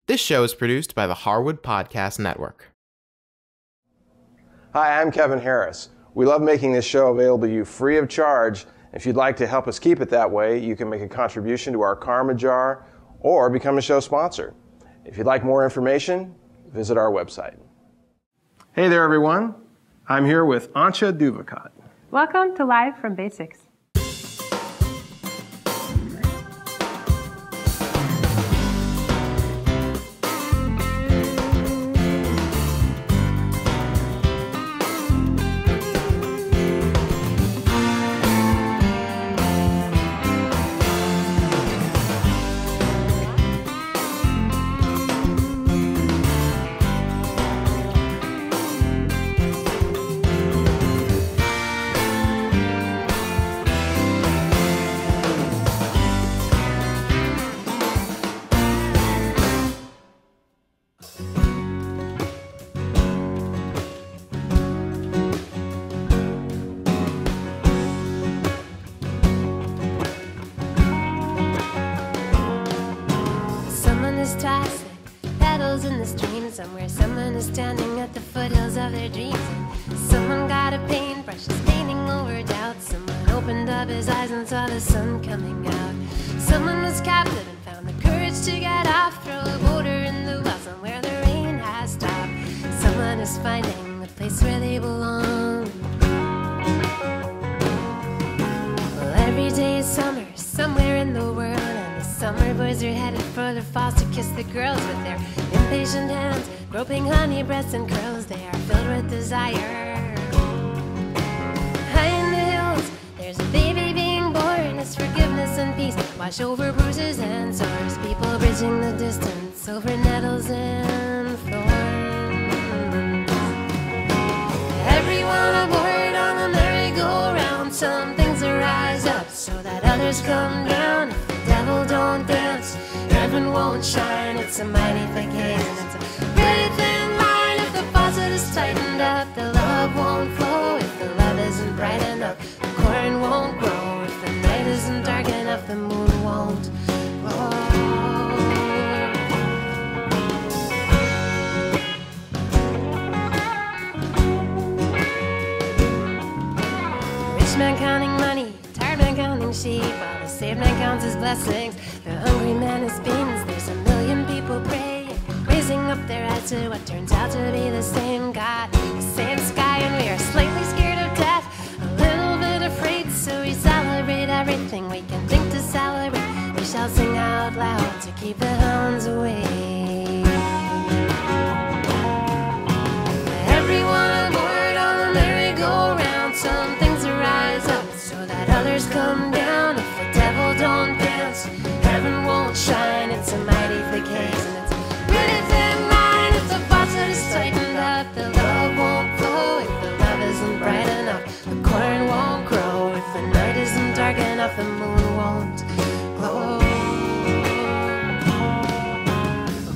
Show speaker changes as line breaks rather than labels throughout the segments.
This show is produced by the Harwood Podcast Network.
Hi, I'm Kevin Harris. We love making this show available to you free of charge. If you'd like to help us keep it that way, you can make a contribution to our Karma Jar or become a show sponsor. If you'd like more information, visit our website. Hey there, everyone. I'm here with Antje Duvekot.
Welcome to Live from Basics.
Somewhere someone is standing at the foothills of their dreams. Someone got a paintbrush, is painting over doubt. Someone opened up his eyes and saw the sun coming out. Someone was captive and found the courage to get off. Throw a boulder in the well somewhere the rain has stopped. Someone is finding a place where they belong. Well, every day is summer somewhere in the world, and the summer boys are headed for the falls to kiss the girls with their impatient hands, groping honey breasts and curls. They are filled with desire. High in the hills, there's a baby being born. It's forgiveness and peace wash over bruises and sores. People bridging the distance over nettles and thorns. Everyone aboard on the merry-go-round. Some things arise up so that others come down. If the devil don't dance, heaven won't shine. It's a mighty thick haze and it's a pretty thin line. If the faucet is tightened up, the love won't flow. If the love isn't bright enough, the corn won't grow. If the night isn't dark enough, the moon won't glow. Rich man counting money, tired man counting sheep, while the saved man counts his blessings. The hungry man is beans. There's a million people praying, raising up their eyes to what turns out to be the same God, the same sky, and we are slightly scared of death, a little bit afraid, so we celebrate everything we can think to celebrate. We shall sing out loud to keep the hounds away. Everyone aboard on the merry-go-round. Some things arise up so that others come down. If the devil don't dance, heaven won't shine. It's a mighty thick haze and it's a pretty thin line. If the faucet is tightened up, the love won't flow. If the love isn't bright enough, the corn won't grow. If the night isn't dark enough, the moon won't glow.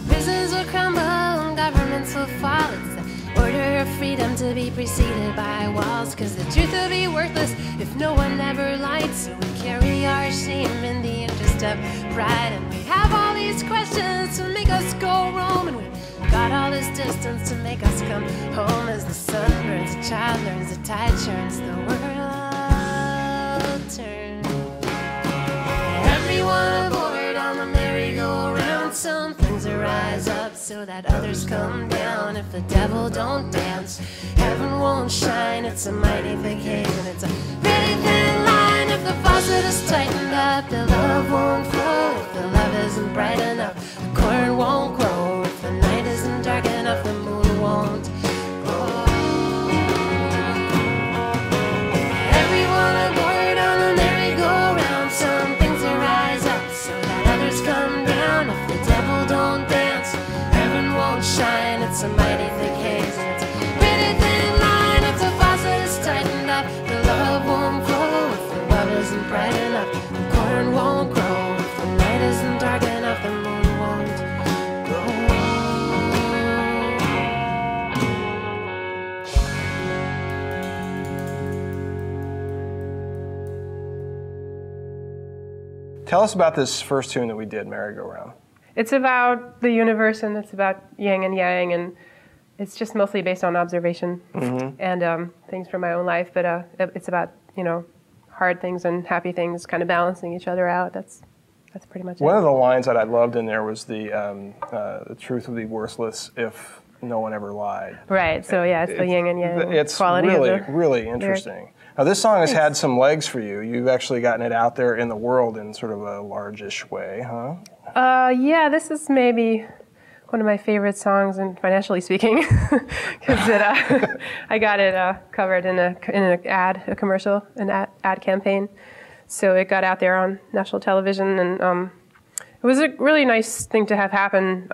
Prisons will crumble, governments will fall. It's the order of freedom to be preceded by walls, 'cause the truth will be worthless if no one ever lied. So we carry our shame in the interest of pride, and we have all these questions to make us go roam, and we got all this distance to make us come home. As the sun burns, the child learns, the tide turns, the world turns. Everyone aboard on the merry-go-round. Some things arise up so that others come down. If the devil don't dance, heaven won't shine. It's a mighty thick haze and it's a pretty thin line. If the faucet is tightened up, the love won't flow. If the love isn't bright enough, the corn won't grow. If the night isn't dark enough, the moon won't glow. Everyone aboard on the merry-go-round. Some things arise up so that others come down. If the devil don't dance, heaven won't shine. It's a mighty thick haze and it's a pretty thin line. If the faucet is tightened up, the love won't flow. If the love isn't bright enough, the corn won't grow. If the night isn't dark enough, the moon won't glow.
Tell us about this first tune that we did, Merry-Go-Round.
It's about the universe, and it's about yin and yang, and it's just mostly based on observation and things from my own life. But it's about, hard things and happy things kind of balancing each other out. That's pretty much it.
One of the lines that I loved in there was the truth would be worthless if no one ever lied.
Right. So yeah, it's the yin and yang
it's
quality.
Really,
of the
really interesting.
lyric.
Now this song has had some legs for you. You've actually gotten it out there in the world in sort of a largish way, huh?
Yeah, this is maybe one of my favorite songs, and financially speaking, because I got it covered in a commercial, an ad campaign. So it got out there on national television, and it was a really nice thing to have happen.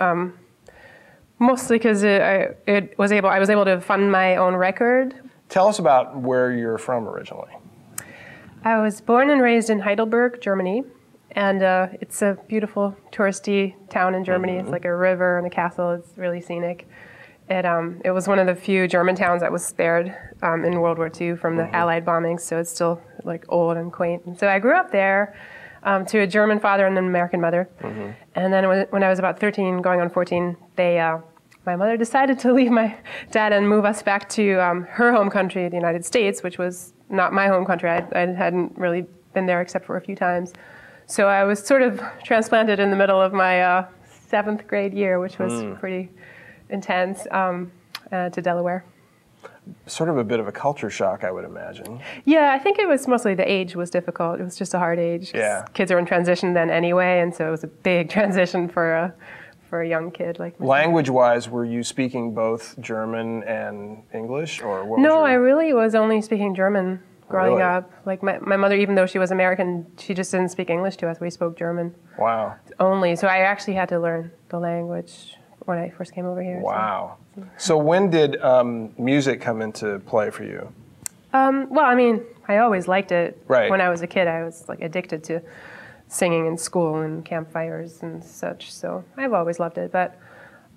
Mostly because I was able to fund my own record.
Tell us about where you're from originally.
I was born and raised in Heidelberg, Germany, and it's a beautiful touristy town in Germany. It's like a river and a castle. It's really scenic. It was one of the few German towns that was spared in World War II from the Allied bombings, so it's still like old and quaint. And so I grew up there. To a German father and an American mother. And then when I was about 13, going on 14, my mother decided to leave my dad and move us back to her home country, the United States, which was not my home country. I hadn't really been there except for a few times. So I was sort of transplanted in the middle of my 7th grade year, which was pretty intense, to Delaware.
Sort of a bit of a culture shock, I would imagine.
Yeah, I think it was mostly the age was difficult. It was just a hard age.
Yeah.
Kids are in transition then anyway, and so it was a big transition for a young kid like me.
Language-wise, were you speaking both German and English, or what?
No, I really was only speaking German growing
Really?
up. Like my mother, even though she was American, she just didn't speak English to us. We spoke German
Wow.
only. So I actually had to learn the language when I first came over here.
Wow. So when did music come into play for you?
Well, I mean, I always liked it.
Right.
When I was a kid, I was like addicted to singing in school and campfires and such. So I've always loved it. But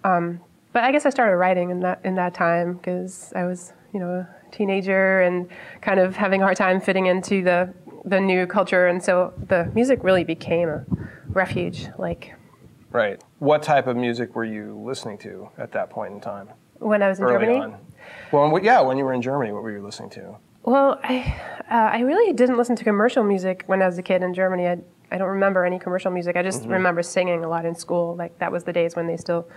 I guess I started writing in that time because I was, a teenager and kind of having a hard time fitting into the new culture. And so the music really became a refuge. Like
Right. What type of music were you listening to at that point in time?
when I was in
Early
Germany.
on. Well, yeah, when you were in Germany, what were you listening to?
Well, I really didn't listen to commercial music when I was a kid in Germany. I don't remember any commercial music. I just remember singing a lot in school. Like that was the days when they still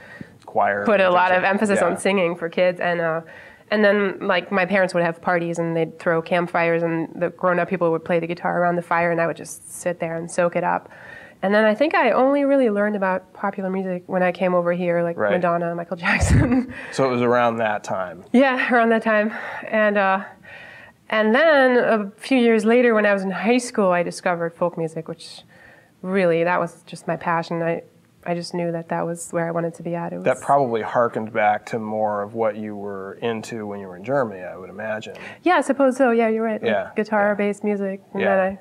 Choir.
put a lot of emphasis
Yeah.
on singing for kids. And then like my parents would have parties and they'd throw campfires and the grown-up people would play the guitar around the fire and I would just sit there and soak it up. And then I think I only really learned about popular music when I came over here, like
Right.
Madonna, Michael Jackson.
So it was around that time.
Yeah, around that time. And then a few years later, when I was in high school, I discovered folk music, which really, that was just my passion. I just knew that was where I wanted to be at. It was,
That probably harkened back to more of what you were into when you were in Germany, I would imagine.
yeah, I suppose so. Yeah, you're right.
Yeah,
Like guitar-based music. And
Yeah.
then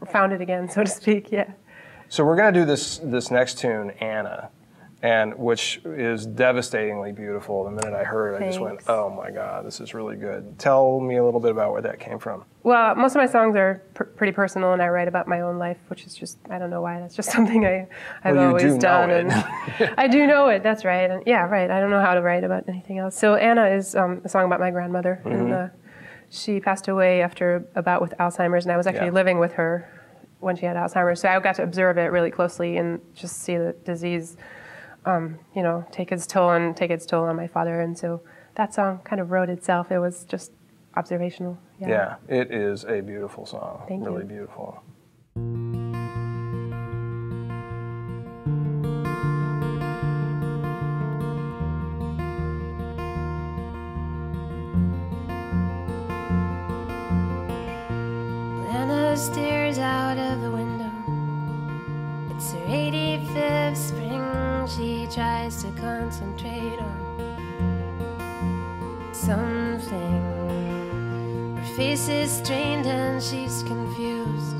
I found it again, so to speak, yeah.
So we're going to do this next tune, Anna, and which is devastatingly beautiful. The minute I heard it, I just went,
Thanks.
oh my God, this is really good. Tell me a little bit about where that came from.
Well, most of my songs are pretty personal, and I write about my own life, which is just, I don't know why, that's just something I've
Well, you
always
do know
done.
it.
And I do know it, that's right. And yeah, right, I don't know how to write about anything else. So Anna is a song about my grandmother, and she passed away after a bout with Alzheimer's, and I was actually
Yeah.
living with her when she had Alzheimer's, so I got to observe it really closely and just see the disease, take its toll on my father, and so that song kind of wrote itself. It was just observational.
Yeah, it is a beautiful song.
Thank
really
you.
beautiful.
Anna stares out of the window. It's her 85th spring. She tries to concentrate on something. Her face is strained and she's confused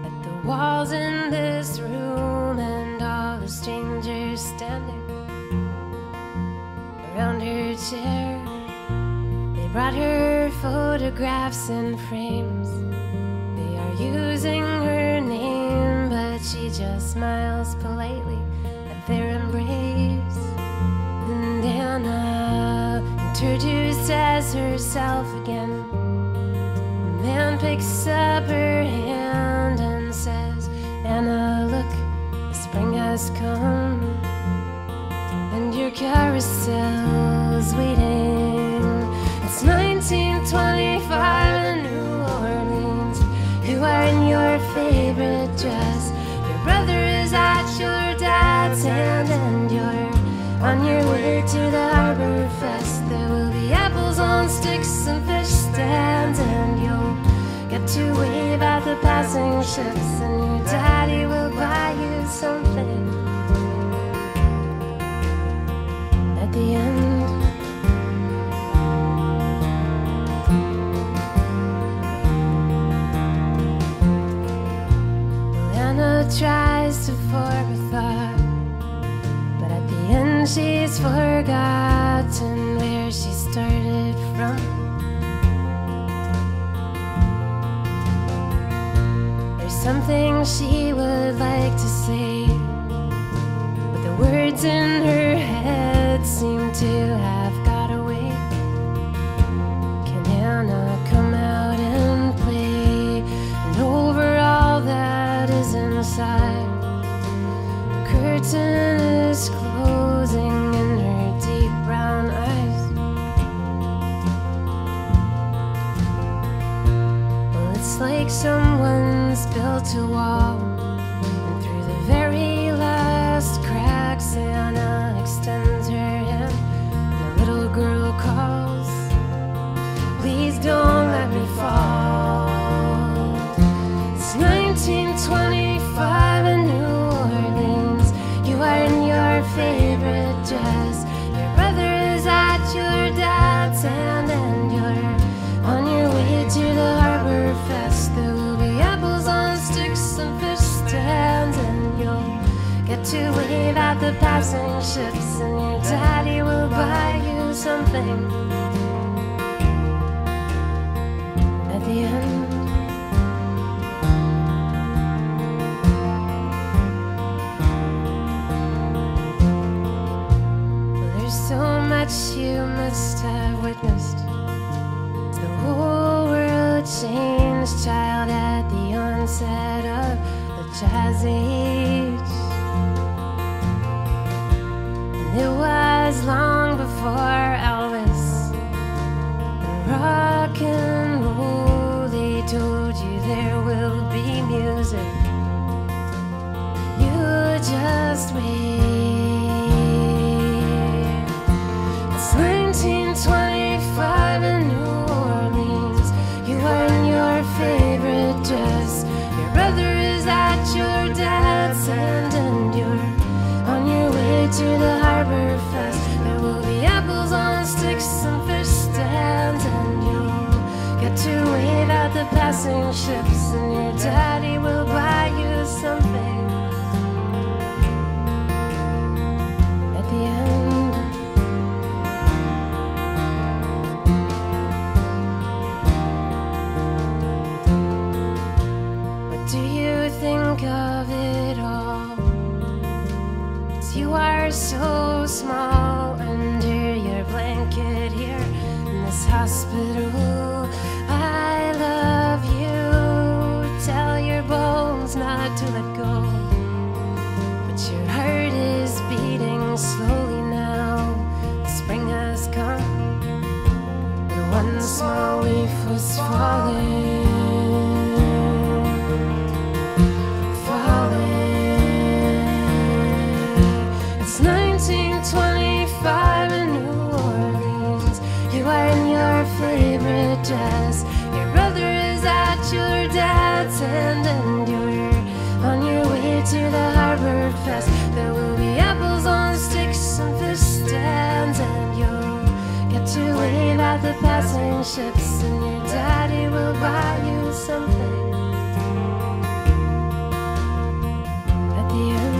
at the walls in this room and all the strangers standing around her chair. They brought her photographs in frames. They are using her name, but she just smiles politely as herself again. The man picks up her hand and says, Anna, look, spring has come, and your carousel's waiting. It's 1925 in New Orleans. You are in your favorite dress. Your brother is at your dad's hand, and you're on your way to the Harbor Fest. There will be apples on sticks and fish stands, and you'll get to wave at the passing ships, and your daddy will buy you something at the end. Anna tries to form a thought, but at the end she's forgotten where she started from. There's something she would like to say, but the words in her head seem to have got away. Can Anna come out and play? And over all that is inside, the curtain is closing in her deep brown eyes. Well, it's like someone's built a wall, and through the very last cracks, Anna extends her hand, and the little girl calls, please don't let me fall. It's 1925 in New Orleans. You are in your favorite dress. Your brother is at your dad's hand, and you're on your way to the Harbor Fest. There will be apples on sticks and fish stands, and you'll get to wave at the passing ships, and your daddy will buy you something at the end. So much you must have witnessed. The whole world changed, child, at the onset of the jazz age. And it was long before Elvis and rock and roll. They told you there will be music. You just wait. 1925 in New Orleans. You are in your favorite dress. Your brother is at your dad's hand, and you're on your way to the Harbor Fest. There will be apples on sticks and fish stands, and you'll get to wave at the passing ships, and your daddy will buy you something at the end. Think of it all, 'cause you are so small under your blanket here in this hospital. I love you. Tell your bones not to let go, but your heart is beating slowly now. The spring has come, and one small leaf was falling. It's 1925 in New Orleans. You are in your favorite dress. Your brother is at your dad's hand, and you're on your way to the Harbor Fest. There will be apples on sticks and fish stands, and you'll get to wave at the passing ships, and your daddy will buy you something at the end.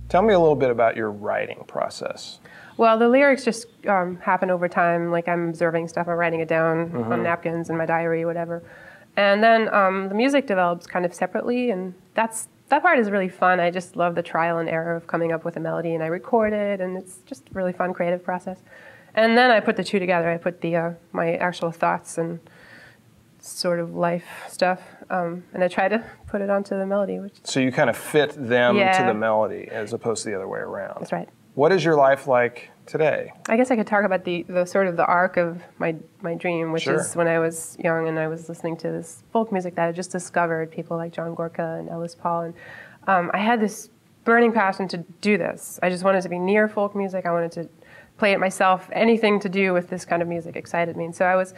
Tell me a little bit about your writing process.
Well, the lyrics just happen over time. Like I'm observing stuff, I'm writing it down on napkins in my diary, whatever. And then the music develops kind of separately, and that part is really fun. I just love the trial and error of coming up with a melody, and I record it, and it's just a really fun creative process. And then I put the two together. I put the my actual thoughts and sort of life stuff, and I try to put it onto the melody.
So you kind of fit them to the melody as opposed to the other way around.
That's right.
What is your life like today?
I guess I could talk about the sort of the arc of my dream, which is when I was young and I was listening to this folk music that I just discovered, people like John Gorka and Ellis Paul, and I had this burning passion to do this. I just wanted to be near folk music. I wanted to play it myself. Anything to do with this kind of music excited me, and so I was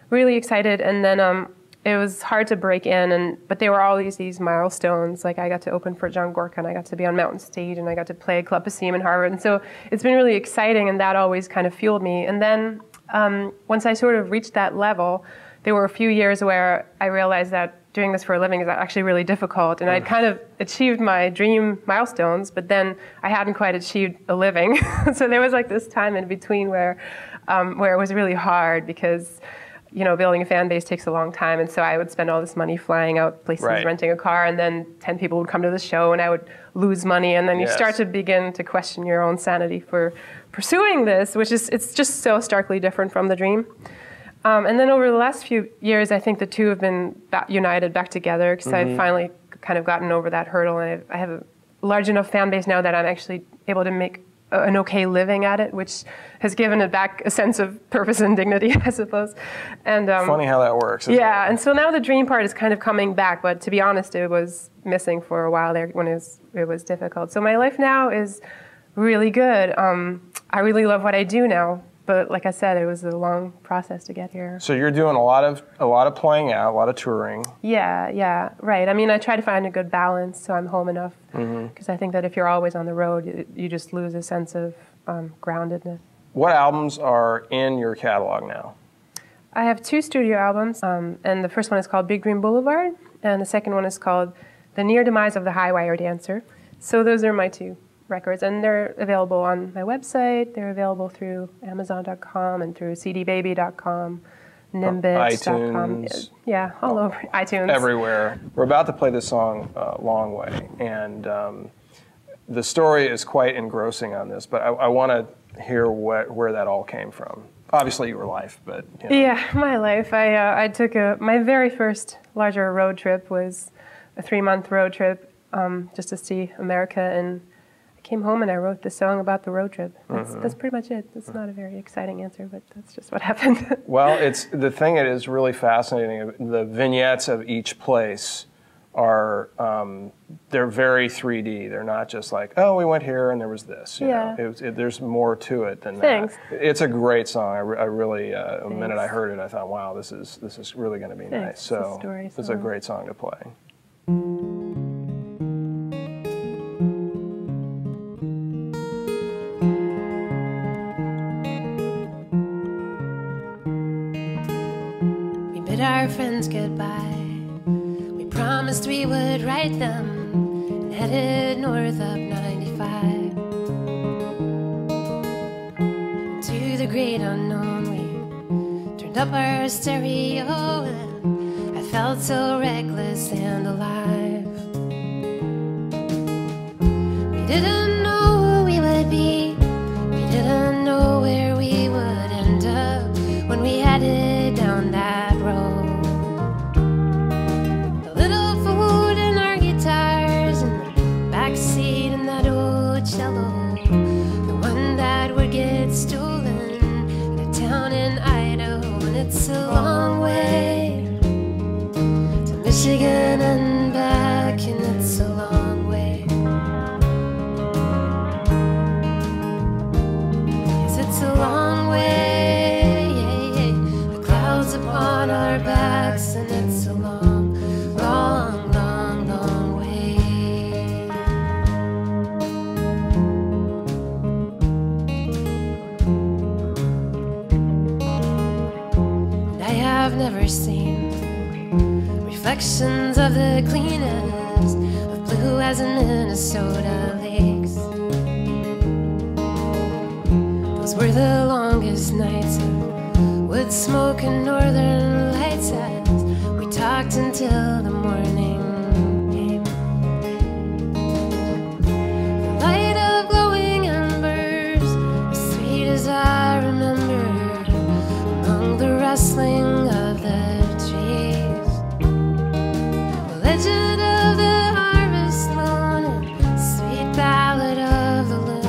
really excited. And then it was hard to break in, but there were all these milestones. Like I got to open for John Gorka, and I got to be on Mountain Stage, and I got to play at Club Passim in Harvard. And so it's been really exciting, and that always kind of fueled me. And then once I sort of reached that level, there were a few years where I realized that doing this for a living is actually really difficult. And I'd kind of achieved my dream milestones, but then I hadn't quite achieved a living. So there was like this time in between where it was really hard because building a fan base takes a long time, and so I would spend all this money flying out places, renting a car, and then 10 people would come to the show, and I would lose money, and then you start to begin to question your own sanity for pursuing this, it's just so starkly different from the dream. And then over the last few years, I think the two have been united back together, because I've finally kind of gotten over that hurdle, and I have a large enough fan base now that I'm actually able to make an okay living at it, which has given it back a sense of purpose and dignity, I suppose. And
funny how that works.
Yeah, and so now the dream part is kind of coming back, but to be honest, it was missing for a while there when it was difficult. So my life now is really good. I really love what I do now, but like I said, it was a long process to get here.
So you're doing a lot of playing out, a lot of touring.
Yeah, right. I mean, I try to find a good balance so I'm home enough, because I think that if you're always on the road, you just lose a sense of groundedness.
What albums are in your catalog now?
I have 2 studio albums, and the first one is called Big Green Boulevard, and the second one is called The Near Demise of the High Wire Dancer. So those are my 2 records, and they're available on my website. They're available through Amazon.com and through CDBaby.com, Nimbus.com.
iTunes.
Yeah, all over iTunes.
Everywhere. We're about to play this song, Long Way, and the story is quite engrossing on this, but I want to hear where that all came from. Obviously your life, but...
Yeah, my life. I took my very first larger road trip was a 3-month road trip just to see America, and came home and I wrote this song about the road trip. That's pretty much it. It's not a very exciting answer, but that's just what happened.
Well, the thing that is really fascinating, the vignettes of each place are, they're very 3D. They're not just like, oh, we went here and there was this. You know? There's more to it than
Thanks.
that. It's a great song. I really, the minute I heard it, I thought, wow, this is really going to be nice. So it's a great song to play.
Our friends goodbye. We promised we would write them and headed north up 95 to the great unknown. We turned up our stereo and I felt so reckless and alive. We didn't know who we would be. We didn't know where we would end up when we headed down that road. A little food and our guitars in the backseat and that old cello, the one that would get stolen in a town in Idaho. And it's a long way to Michigan and back, and it's a long way. Yes, it's a long way. Upon our backs, and it's a long, long, long, long way. And I have never seen reflections of the cleanest of blue as in Minnesota lakes. were the longest nights of wood smoke and northern lights as we talked until the morning came. The light of glowing embers, as sweet as I remember, among the rustling of the trees. The legend of the harvest moon and sweet ballad of the loon,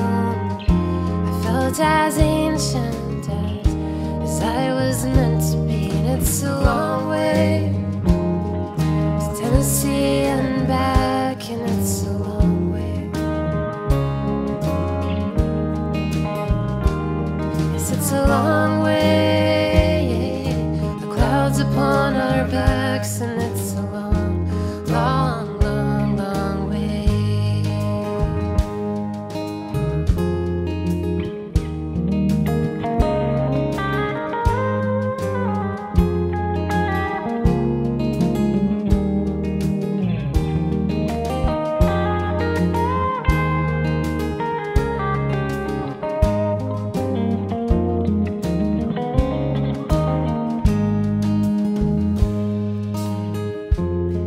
I felt as ancient as I was meant to be. And it's a long way to Tennessee and back, and it's a long way. Yes, it's a long way, the clouds upon our backs, and it's a long, long, long, long way.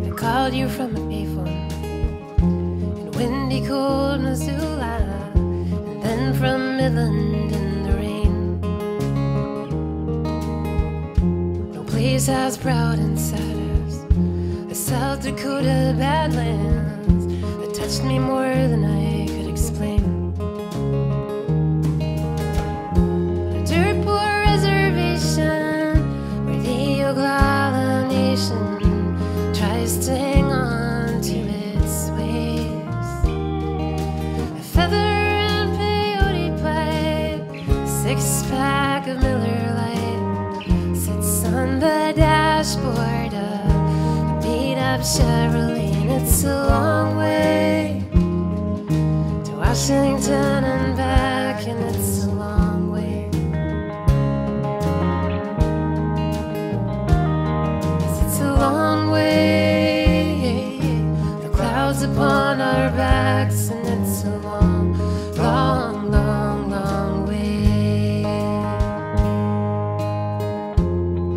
I called you from a payphone in windy, cold Missoula, and then from Midland in the rain. No place as proud and sad as the South Dakota Badlands that touched me more than I could explain. A dirt poor reservation where the Oglala Nation tries to hang on to its ways. A feather and peyote pipe, a six-pack of Miller Lite sits on the dashboard of a beat-up Chevrolet, and it's a long way to Washington and back, and it's a long way. Yes, it's a long way, the clouds upon our backs, and it's a long, long, long, long way.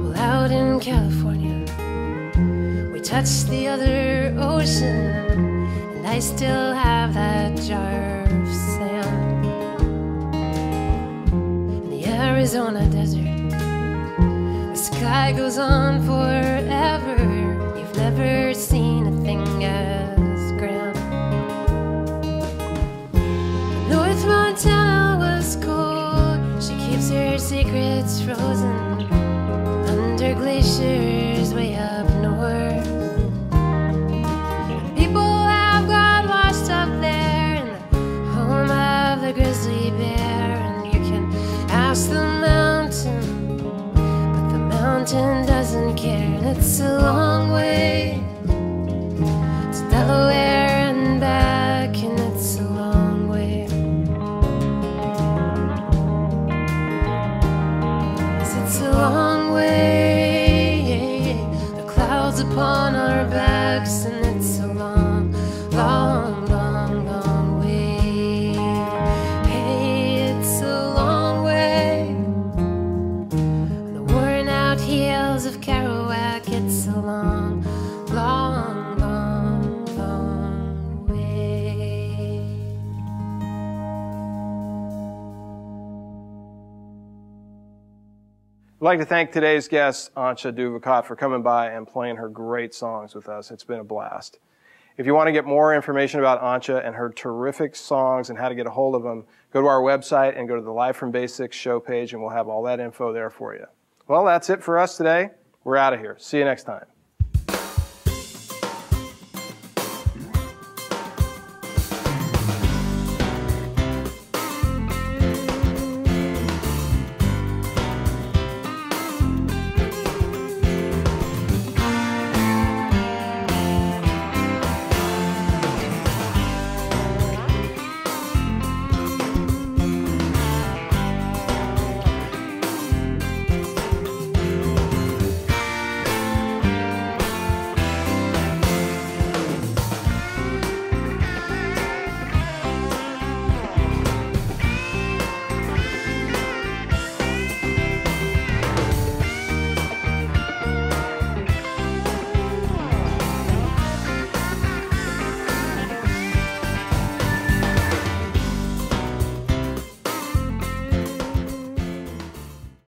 Well, out in California, we touched the other ocean, and I still have that jar of sand. In the Arizona desert, the sky goes on forever. You've never seen a thing as grand. North Montana was cold. She keeps her secrets frozen under glaciers way up north. People have got washed up there in the home of the grizzly bear, and you can ask the mountain, but the mountain doesn't care. And it's a long way to Delaware and back, and it's a long way. Yes, it's a long way, the clouds upon our backs, and it's a long, long, long, long way. Hey, it's a long way on the worn out heels of Kerouac. It's a long, long, long, long way.
I'd like to thank today's guest, Antje Duvekot, for coming by and playing her great songs with us. It's been a blast. If you want to get more information about Antje and her terrific songs and how to get a hold of them, go to our website and go to the Live from Basics show page, and we'll have all that info there for you. Well, that's it for us today. We're out of here. See you next time.